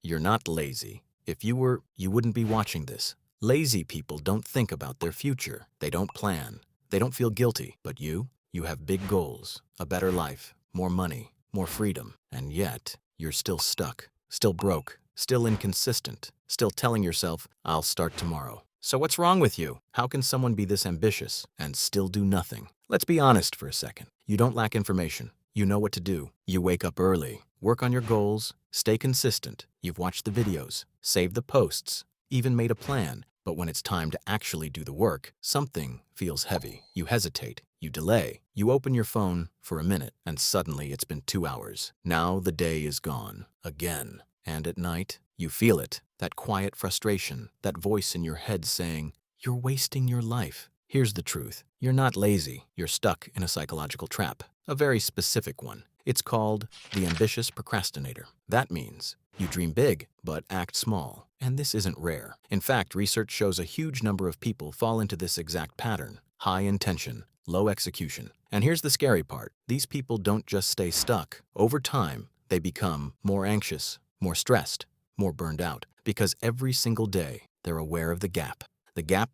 You're not lazy. If you were, you wouldn't be watching this. Lazy people don't think about their future. They don't plan. They don't feel guilty. But you have big goals, a better life, more money, more freedom. And yet, you're still stuck, still broke, still inconsistent, still telling yourself, I'll start tomorrow. So what's wrong with you? How can someone be this ambitious and still do nothing? Let's be honest for a second. You don't lack information. You know what to do. You wake up early, work on your goals, stay consistent. You've watched the videos, saved the posts, even made a plan. But when it's time to actually do the work, something feels heavy. You hesitate, you delay, you open your phone for a minute, and suddenly it's been 2 hours. Now the day is gone, again. And at night, you feel it, that quiet frustration, that voice in your head saying, you're wasting your life. Here's the truth. You're not lazy. You're stuck in a psychological trap, a very specific one. It's called the ambitious procrastinator. That means you dream big, but act small. And this isn't rare. In fact, research shows a huge number of people fall into this exact pattern. High intention, low execution. And here's the scary part. These people don't just stay stuck. Over time, they become more anxious, more stressed, more burned out. Because every single day, they're aware of the gap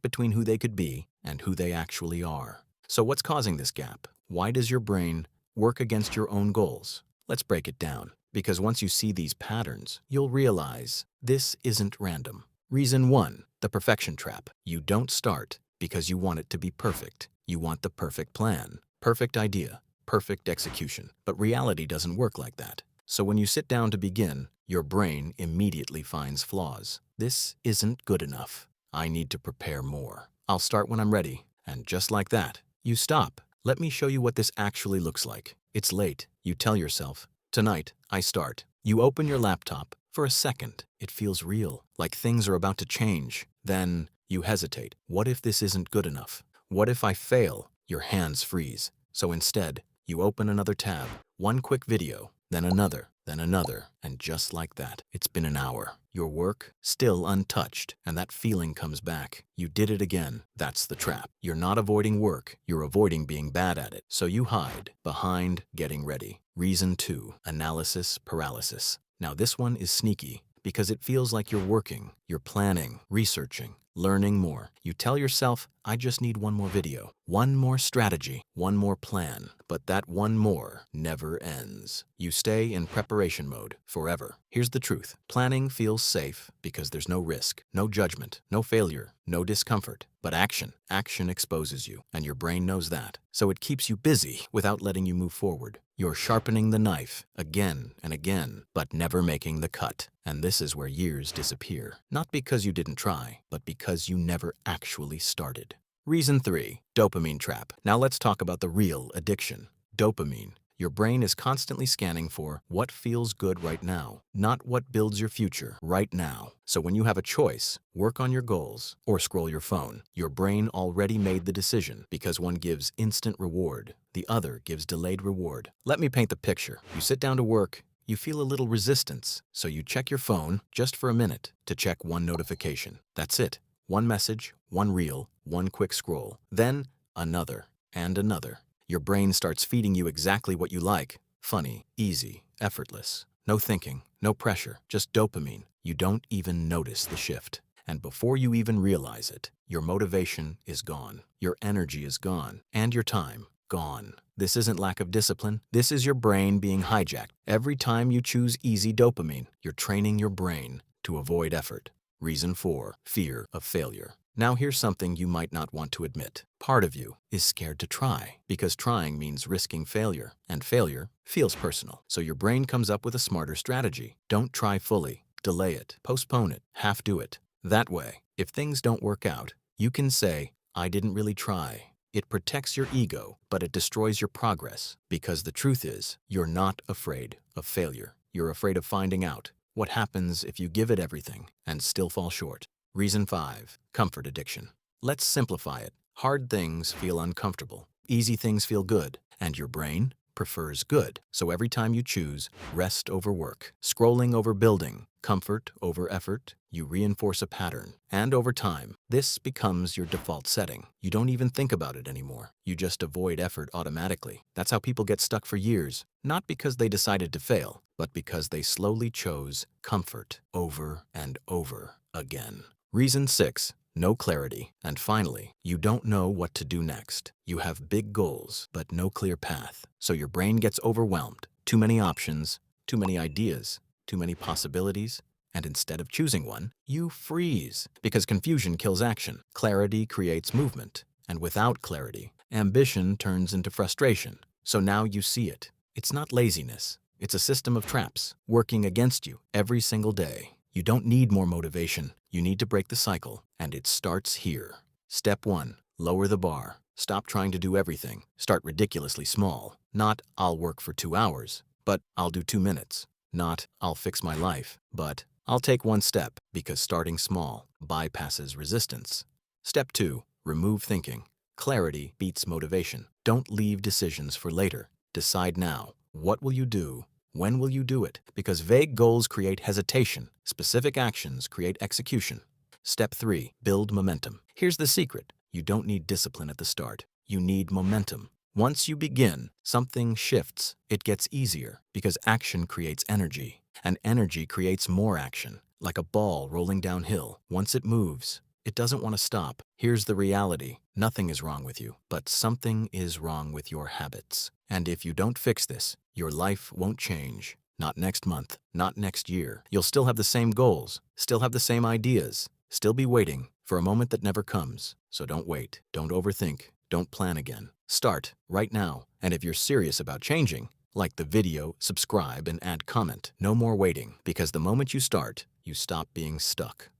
between who they could be and who they actually are. So what's causing this gap? Why does your brain work against your own goals? Let's break it down. Because once you see these patterns, you'll realize this isn't random. Reason 1, the perfection trap. You don't start because you want it to be perfect. You want the perfect plan, perfect idea, perfect execution. But reality doesn't work like that. So when you sit down to begin, your brain immediately finds flaws. This isn't good enough. I need to prepare more. I'll start when I'm ready. And just like that, you stop. Let me show you what this actually looks like. It's late. You tell yourself, tonight, I start. You open your laptop. For a second, it feels real, like things are about to change. Then you hesitate. What if this isn't good enough? What if I fail? Your hands freeze. So instead, you open another tab, one quick video, then another, and just like that, it's been an hour. Your work still untouched, and that feeling comes back. You did it again. That's the trap. You're not avoiding work, you're avoiding being bad at it. So you hide behind getting ready. Reason 2, analysis paralysis. Now this one is sneaky because it feels like you're working, you're planning, researching, learning more. You tell yourself, I just need one more video, one more strategy, one more plan. But that one more never ends. You stay in preparation mode forever. Here's the truth. Planning feels safe because there's no risk, no judgment, no failure, no discomfort. But action exposes you, and your brain knows that. So it keeps you busy without letting you move forward. You're sharpening the knife again and again, but never making the cut. And this is where years disappear. Not because you didn't try, but because you never actually started. Reason 3, dopamine trap. Now let's talk about the real addiction. Dopamine. Your brain is constantly scanning for what feels good right now, not what builds your future right now. So when you have a choice, work on your goals or scroll your phone, your brain already made the decision because one gives instant reward, the other gives delayed reward. Let me paint the picture. You sit down to work, you feel a little resistance, so you check your phone just for a minute to check one notification. That's it. One message, one reel, one quick scroll, then another and another. Your brain starts feeding you exactly what you like. Funny, easy, effortless. No thinking, no pressure, just dopamine. You don't even notice the shift. And before you even realize it, your motivation is gone, your energy is gone, and your time gone. This isn't lack of discipline. This is your brain being hijacked. Every time you choose easy dopamine, you're training your brain to avoid effort. Reason 4, fear of failure. Now here's something you might not want to admit. Part of you is scared to try because trying means risking failure, and failure feels personal. So your brain comes up with a smarter strategy. Don't try fully. Delay it. Postpone it. Half do it. That way, if things don't work out, you can say, I didn't really try. It protects your ego, but it destroys your progress because the truth is, you're not afraid of failure. You're afraid of finding out what happens if you give it everything and still fall short. Reason 5, comfort addiction. Let's simplify it. Hard things feel uncomfortable. Easy things feel good. And your brain prefers good. So every time you choose rest over work, scrolling over building, comfort over effort, you reinforce a pattern. And over time, this becomes your default setting. You don't even think about it anymore. You just avoid effort automatically. That's how people get stuck for years. Not because they decided to fail, but because they slowly chose comfort over and over again. Reason 6. No clarity. And finally, you don't know what to do next. You have big goals, but no clear path. So your brain gets overwhelmed. Too many options, too many ideas, too many possibilities. And instead of choosing one, you freeze. Because confusion kills action. Clarity creates movement. And without clarity, ambition turns into frustration. So now you see it. It's not laziness. It's a system of traps working against you every single day. You don't need more motivation. You need to break the cycle, and it starts here. Step 1. Lower the bar. Stop trying to do everything. Start ridiculously small. Not, I'll work for 2 hours, but I'll do 2 minutes. Not, I'll fix my life, but I'll take one step, because starting small bypasses resistance. Step 2. Remove thinking. Clarity beats motivation. Don't leave decisions for later. Decide now. What will you do? When will you do it? Because vague goals create hesitation. Specific actions create execution. Step 3. Build momentum. Here's the secret. You don't need discipline at the start. You need momentum. Once you begin, something shifts. It gets easier because action creates energy, and energy creates more action. Like a ball rolling downhill. Once it moves, it doesn't want to stop. Here's the reality. Nothing is wrong with you, but something is wrong with your habits. And if you don't fix this, your life won't change. Not next month, not next year. You'll still have the same goals, still have the same ideas, still be waiting for a moment that never comes. So don't wait, don't overthink, don't plan again. Start right now. And if you're serious about changing, like the video, subscribe, and add comment. No more waiting, because the moment you start, you stop being stuck.